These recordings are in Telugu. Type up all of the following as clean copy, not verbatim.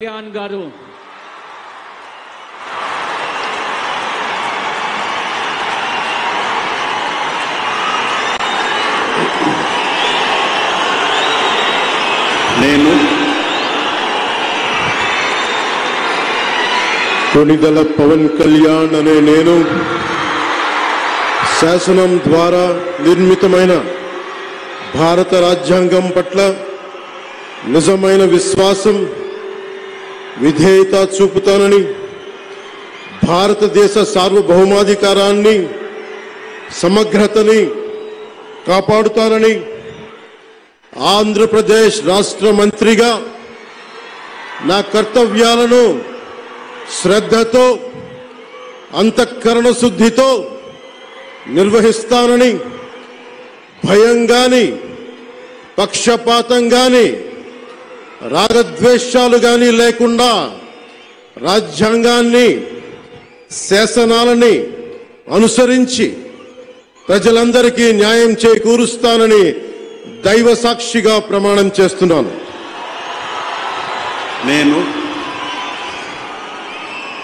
కళ్యాణ్ గారు నేను కొణిదెల పవన్ కళ్యాణ్ అనే నేను శాసనం ద్వారా నిర్మితమైన భారత రాజ్యాంగం పట్ల నిజమైన విశ్వాసం విధేయత చూపుతానని, భారతదేశ సార్వభౌమాధికారాన్ని సమగ్రతని కాపాడుతానని, ఆంధ్రప్రదేశ్ రాష్ట్ర మంత్రిగా నా కర్తవ్యాలను శ్రద్ధతో అంతఃకరణ శుద్ధితో నిర్వహిస్తానని, భయం గాని పక్షపాతం గాని రాగద్వేషాలు గాని లేకుండా రాజ్యాంగాన్ని శాసనాలని అనుసరించి ప్రజలందరికీ న్యాయం చేకూరుస్తానని దైవ సాక్షిగా ప్రమాణం చేస్తున్నాను. నేను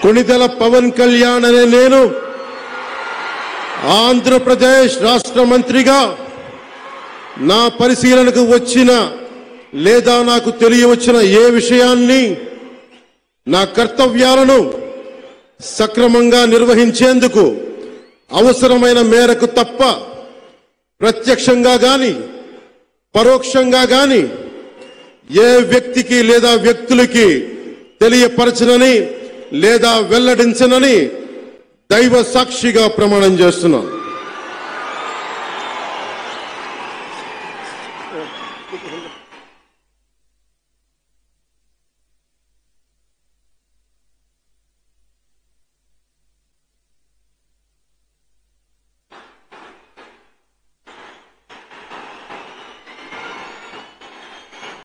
కొణిదెల పవన్ కళ్యాణ్ అనే నేను ఆంధ్రప్రదేశ్ రాష్ట్ర మంత్రిగా నా పరిశీలనకు వచ్చిన లేదా నాకు తెలియవచ్చిన ఏ విషయాన్ని నా కర్తవ్యాలను సక్రమంగా నిర్వహించేందుకు అవసరమైన మేరకు తప్ప ప్రత్యక్షంగా గాని పరోక్షంగా గాని ఏ వ్యక్తికి లేదా వ్యక్తులకి తెలియపరచనని లేదా వెల్లడించనని దైవ సాక్షిగా ప్రమాణం చేస్తున్నాను.